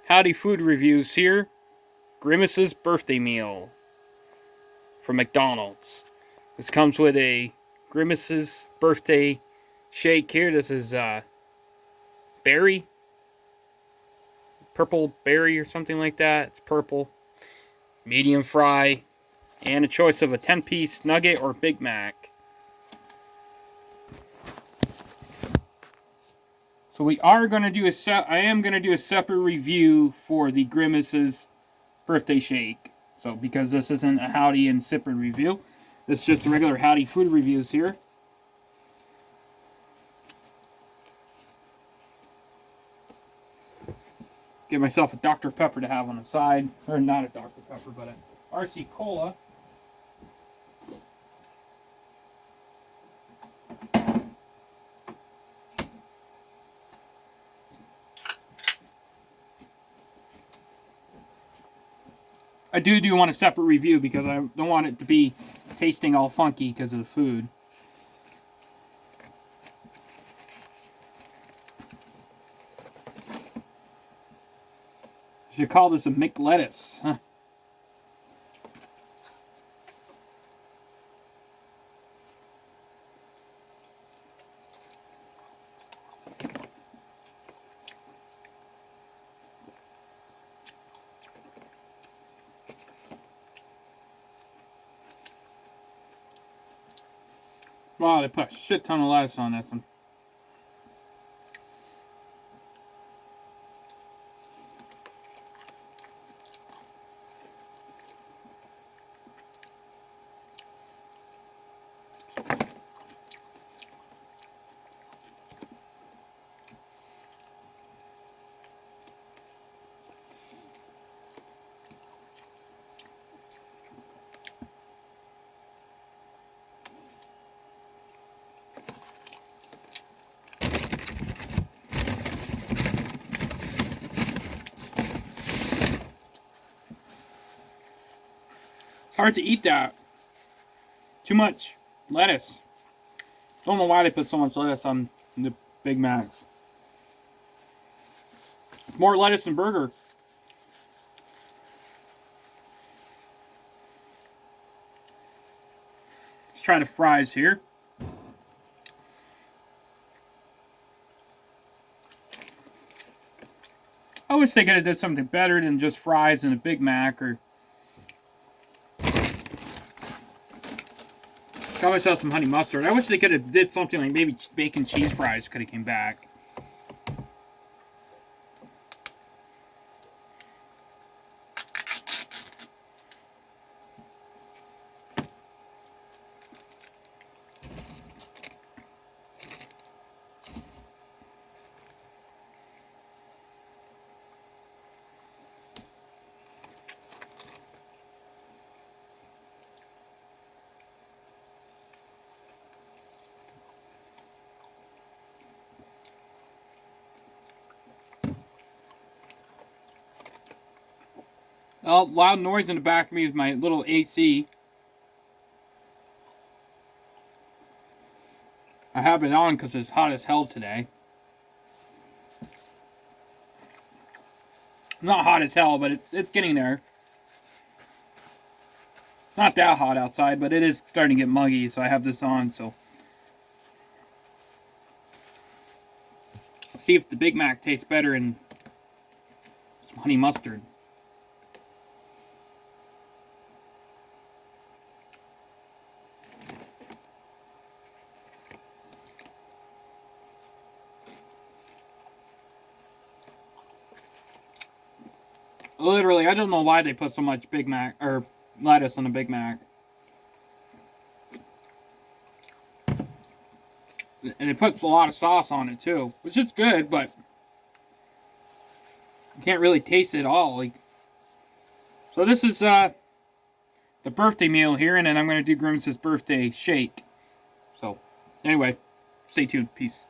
Howdy food reviews here. Grimace's birthday meal from McDonald's. This comes with a Grimace's birthday shake here. This is berry, purple berry or something like that. It's purple. Medium fry, and a choice of a 10-piece nugget or Big Mac. So I am going to do a separate review for the Grimace's birthday shake. So because this isn't a Howdy and Sipper review, this is just a regular Howdy food reviews here. Get myself a Dr. Pepper to have on the side, or not a Dr. Pepper, but an RC Cola. I do want a separate review because I don't want it to be tasting all funky because of the food. You should call this a McLettuce. Huh. Wow, they put a shit ton of lettuce on that one. It's hard to eat that. Too much lettuce. Don't know why they put so much lettuce on the Big Macs. More lettuce than burger. Let's try the fries here. I wish they could have did something better than just fries and a Big Mac, or got myself some honey mustard. I wish they could have did something like maybe bacon cheese fries could have came back. Oh, loud noise in the back of me is my little AC. I have it on because it's hot as hell today. Not hot as hell, but it's getting there. Not that hot outside, but it is starting to get muggy, so I have this on, so. Let's see if the Big Mac tastes better in some honey mustard. Literally, I don't know why they put so much Big Mac or lettuce on a Big Mac. And it puts a lot of sauce on it too, which is good, but you can't really taste it all. Like, so this is the birthday meal here, and then I'm going to do Grimace's birthday shake. So, anyway, stay tuned. Peace.